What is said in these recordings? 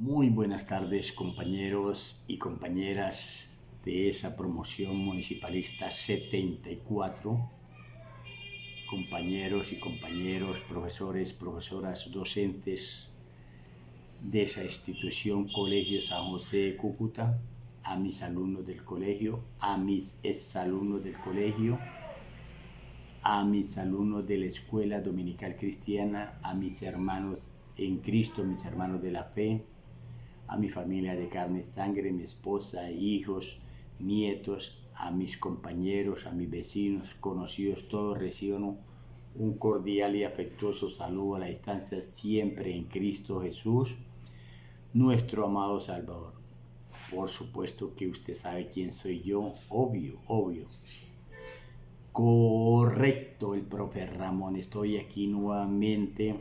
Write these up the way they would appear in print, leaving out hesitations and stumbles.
Muy buenas tardes, compañeros y compañeras de esa promoción municipalista 74, compañeros y compañeros, profesores, profesoras, docentes de esa institución Colegio San José de Cúcuta, a mis alumnos del colegio, a mis exalumnos del colegio, a mis alumnos de la Escuela Dominical Cristiana, a mis hermanos en Cristo, mis hermanos de la fe, a mi familia de carne y sangre, mi esposa, hijos, nietos, a mis compañeros, a mis vecinos, conocidos, todos reciban un cordial y afectuoso saludo a la distancia, siempre en Cristo Jesús, nuestro amado Salvador. Por supuesto que usted sabe quién soy yo, obvio. Correcto, el profe Ramón, estoy aquí nuevamente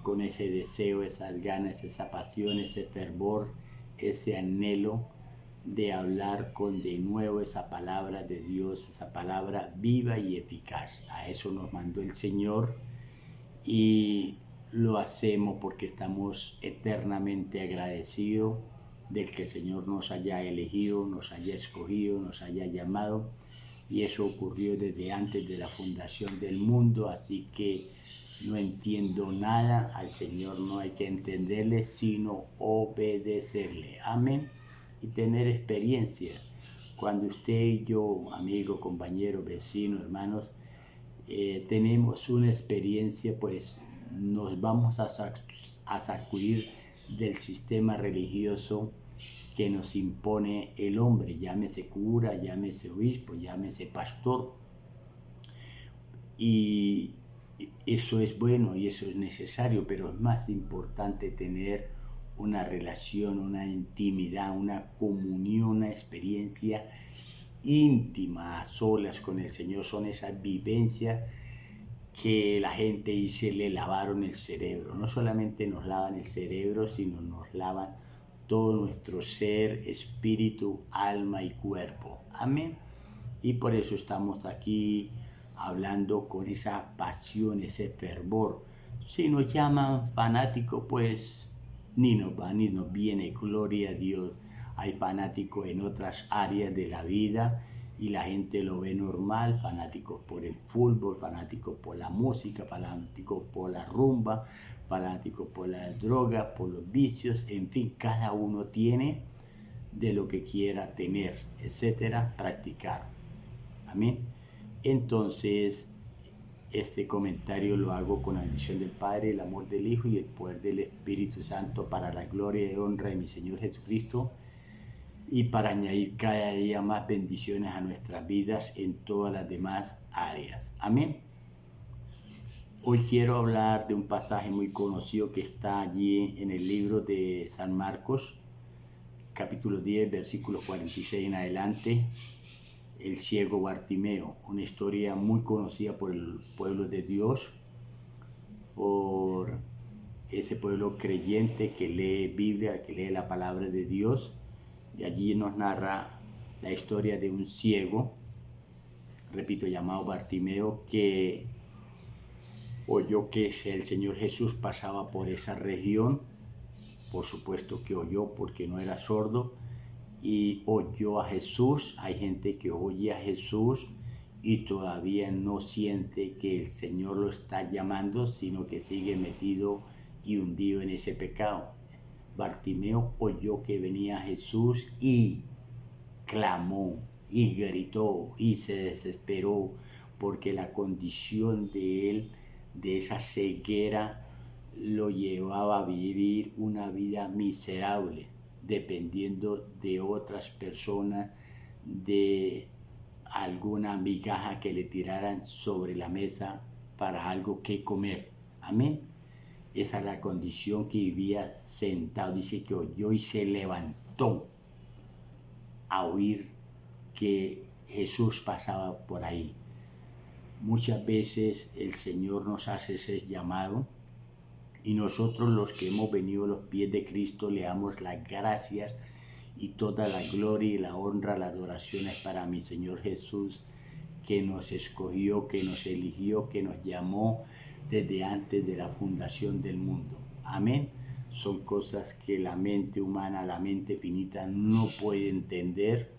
con ese deseo, esas ganas, esa pasión, ese fervor, ese anhelo de hablar con de nuevo esa palabra de Dios, esa palabra viva y eficaz. A eso nos mandó el Señor y lo hacemos porque estamos eternamente agradecidos del que el Señor nos haya elegido, nos haya escogido, nos haya llamado, y eso ocurrió desde antes de la fundación del mundo, así que no entiendo nada, al Señor no hay que entenderle, sino obedecerle. Amén. Y tener experiencia. Cuando usted y yo, amigo, compañero, vecino, hermanos, tenemos una experiencia, pues nos vamos a sacudir del sistema religioso que nos impone el hombre, llámese cura, llámese obispo, llámese pastor. Y eso es bueno y eso es necesario, pero es más importante tener una relación, una intimidad, una comunión, una experiencia íntima a solas con el Señor. Son esas vivencias que la gente dice le lavaron el cerebro. No solamente nos lavan el cerebro, sino nos lavan todo nuestro ser, espíritu, alma y cuerpo. Amén. Y por eso estamos aquí hablando con esa pasión, ese fervor. Si nos llaman fanáticos, pues ni nos va ni nos viene, gloria a Dios. Hay fanáticos en otras áreas de la vida y la gente lo ve normal, fanáticos por el fútbol, fanáticos por la música, fanáticos por la rumba, fanáticos por las drogas, por los vicios, en fin, cada uno tiene de lo que quiera tener, etcétera, practicar. Amén. Entonces, este comentario lo hago con la bendición del Padre, el amor del Hijo y el poder del Espíritu Santo, para la gloria y honra de mi Señor Jesucristo, y para añadir cada día más bendiciones a nuestras vidas en todas las demás áreas. Amén. Hoy quiero hablar de un pasaje muy conocido que está allí en el libro de San Marcos, capítulo 10, versículo 46 en adelante. El ciego Bartimeo, una historia muy conocida por el pueblo de Dios, por ese pueblo creyente que lee Biblia, que lee la palabra de Dios. Y allí nos narra la historia de un ciego, repito, llamado Bartimeo, que oyó que el Señor Jesús pasaba por esa región. Por supuesto que oyó, porque no era sordo, y oyó a Jesús. Hay gente que oye a Jesús y todavía no siente que el Señor lo está llamando, sino que sigue metido y hundido en ese pecado. Bartimeo oyó que venía Jesús y clamó y gritó y se desesperó, porque la condición de él, de esa ceguera, lo llevaba a vivir una vida miserable, dependiendo de otras personas, de alguna migaja que le tiraran sobre la mesa para algo que comer. Amén. Esa es la condición que vivía sentado. Dice que oyó y se levantó a oír que Jesús pasaba por ahí. Muchas veces el Señor nos hace ese llamado, y nosotros, los que hemos venido a los pies de Cristo, le damos las gracias y toda la gloria y la honra, la adoración es para mi Señor Jesús, que nos escogió, que nos eligió, que nos llamó desde antes de la fundación del mundo. Amén. son cosas que la mente humana, la mente finita no puede entender,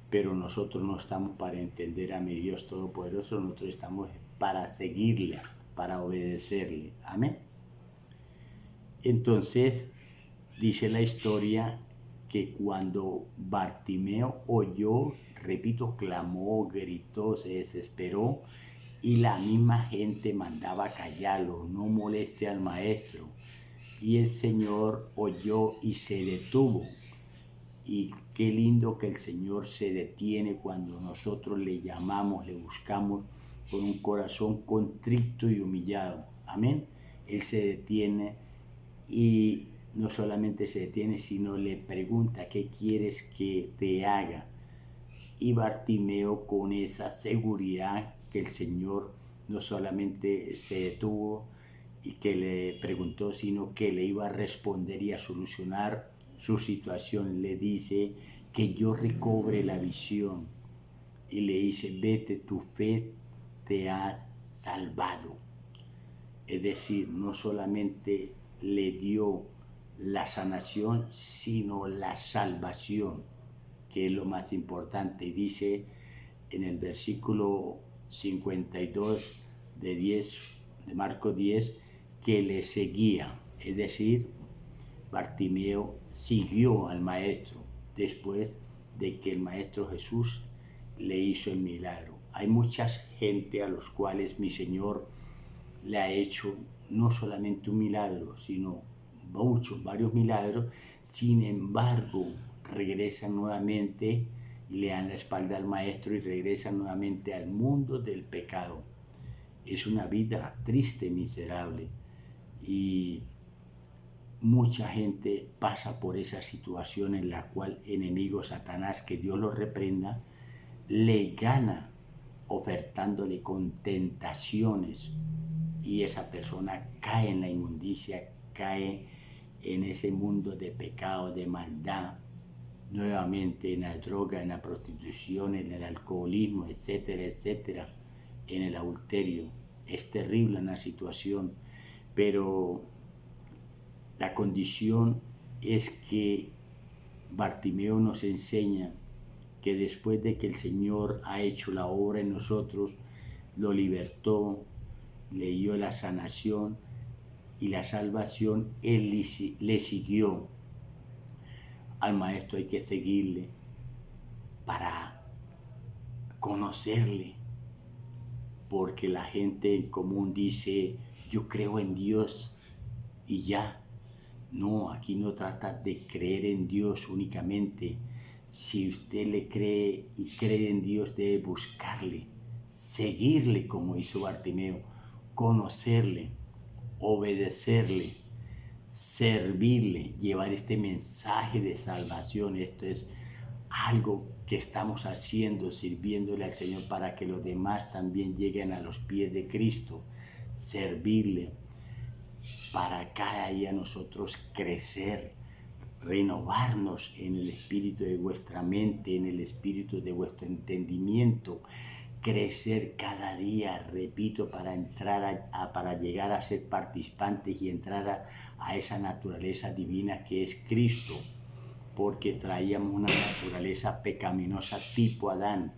pero nosotros no estamos para entender a mi Dios Todopoderoso, nosotros estamos para seguirle, para obedecerle. Amén. Entonces, dice la historia que cuando Bartimeo oyó, repito, clamó, gritó, se desesperó, y la misma gente mandaba callarlo, no moleste al maestro. Y el Señor oyó y se detuvo. Y qué lindo que el Señor se detiene cuando nosotros le llamamos, le buscamos con un corazón contrito y humillado. Amén. Él se detiene y no solamente se detiene, sino le pregunta, ¿qué quieres que te haga? Y Bartimeo, con esa seguridad que el Señor no solamente se detuvo y que le preguntó, sino que le iba a responder y a solucionar su situación, le dice que yo recobre la visión y le dice, vete, tu fe te ha salvado. Es decir, no solamente le dio la sanación, sino la salvación, que es lo más importante. Dice en el versículo 52 de Marcos 10, que le seguía. Es decir, Bartimeo siguió al maestro después de que el maestro Jesús le hizo el milagro. Hay mucha gente a los cuales mi Señor le ha hecho no solamente un milagro, sino varios milagros. Sin embargo, regresan nuevamente y le dan la espalda al maestro y regresan nuevamente al mundo del pecado. Es una vida triste, miserable, y mucha gente pasa por esa situación en la cual enemigo Satanás, que Dios lo reprenda, le gana ofertándole con tentaciones, y esa persona cae en la inmundicia, cae en ese mundo de pecado, de maldad, nuevamente en la droga, en la prostitución, en el alcoholismo, etcétera, etcétera, en el adulterio. Es terrible la situación, pero la condición es que Bartimeo nos enseña que después de que el Señor ha hecho la obra en nosotros, lo libertó, le dio la sanación y la salvación, él le siguió. Al maestro hay que seguirle para conocerle, porque la gente en común dice, yo creo en Dios y ya. No, aquí no trata de creer en Dios únicamente. Si usted le cree y cree en Dios, debe buscarle, seguirle como hizo Bartimeo, conocerle, obedecerle, servirle, llevar este mensaje de salvación. Esto es algo que estamos haciendo, sirviéndole al Señor para que los demás también lleguen a los pies de Cristo, servirle, para cada día nosotros crecer, renovarnos en el espíritu de vuestra mente, en el espíritu de vuestro entendimiento, crecer cada día, repito, para para llegar a ser participantes y entrar a esa naturaleza divina que es Cristo, porque traíamos una naturaleza pecaminosa tipo Adán,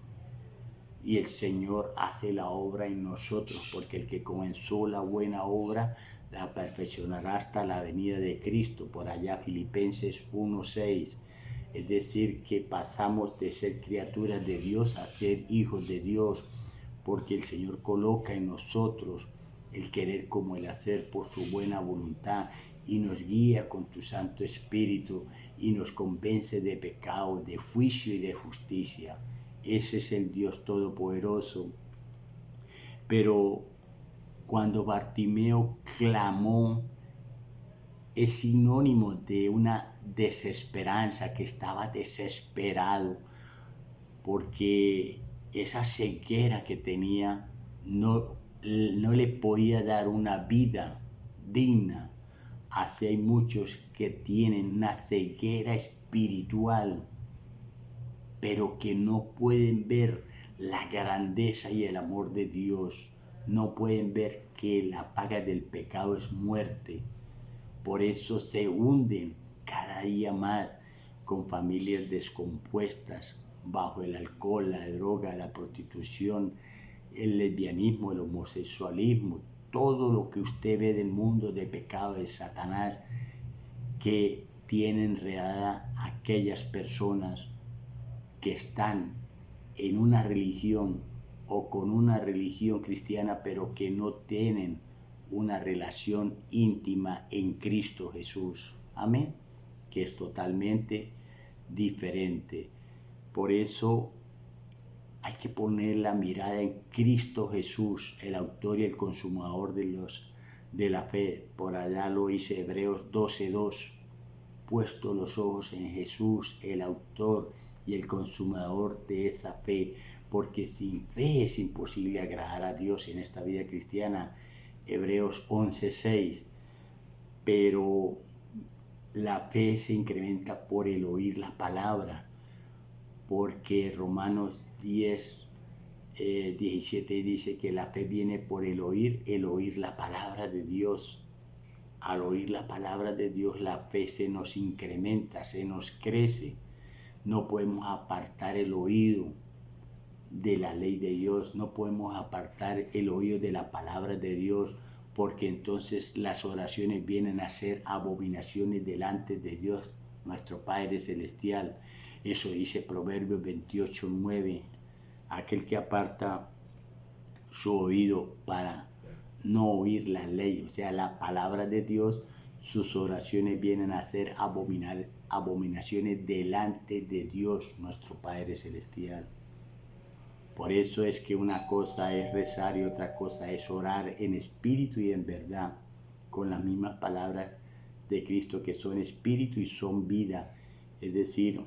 y el Señor hace la obra en nosotros, porque el que comenzó la buena obra la perfeccionará hasta la venida de Cristo. Por allá Filipenses 1:6. Es decir, que pasamos de ser criaturas de Dios a ser hijos de Dios, porque el Señor coloca en nosotros el querer como el hacer por su buena voluntad, y nos guía con tu Santo Espíritu y nos convence de pecado, de juicio y de justicia. Ese es el Dios Todopoderoso. Pero cuando Bartimeo clamó, es sinónimo de una desesperanza, que estaba desesperado, porque esa ceguera que tenía no le podía dar una vida digna. Así hay muchos que tienen una ceguera espiritual, pero que no pueden ver la grandeza y el amor de Dios. No pueden ver que la paga del pecado es muerte. Por eso se hunden cada día más con familias descompuestas bajo el alcohol, la droga, la prostitución, el lesbianismo, el homosexualismo, todo lo que usted ve del mundo de pecado de Satanás que tiene enredada aquellas personas que están en una religión o con una religión cristiana, pero que no tienen una relación íntima en Cristo Jesús. Amén. Que es totalmente diferente. Por eso hay que poner la mirada en Cristo Jesús, el autor y el consumador de la fe. Por allá lo dice Hebreos 12:2. Puesto los ojos en Jesús, el autor y el consumador de esa fe, porque sin fe es imposible agradar a Dios en esta vida cristiana. Hebreos 11:6. Pero la fe se incrementa por el oír la palabra, porque Romanos 10:17 dice que la fe viene por el oír la palabra de Dios. Al oír la palabra de Dios, la fe se nos incrementa, se nos crece. No podemos apartar el oído de la ley de Dios, no podemos apartar el oído de la palabra de Dios, porque entonces las oraciones vienen a ser abominaciones delante de Dios, nuestro Padre Celestial. Eso dice Proverbios 28:9. Aquel que aparta su oído para no oír la ley, o sea, la palabra de Dios, sus oraciones vienen a ser abominaciones delante de Dios, nuestro Padre Celestial. Por eso es que una cosa es rezar y otra cosa es orar en espíritu y en verdad, con las mismas palabras de Cristo que son espíritu y son vida. Es decir,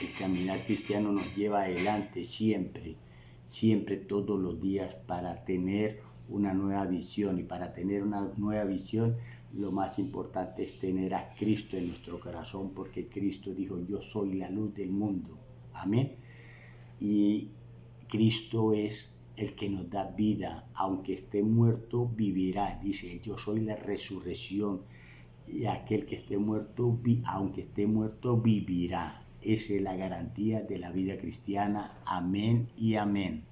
el caminar cristiano nos lleva adelante siempre, siempre, todos los días, para tener una nueva visión. Y para tener una nueva visión, lo más importante es tener a Cristo en nuestro corazón, porque Cristo dijo: yo soy la luz del mundo. Amén. Y Cristo es el que nos da vida. Aunque esté muerto, vivirá. Dice: yo soy la resurrección, y aquel que esté muerto, aunque esté muerto, vivirá. Esa es la garantía de la vida cristiana. Amén y amén.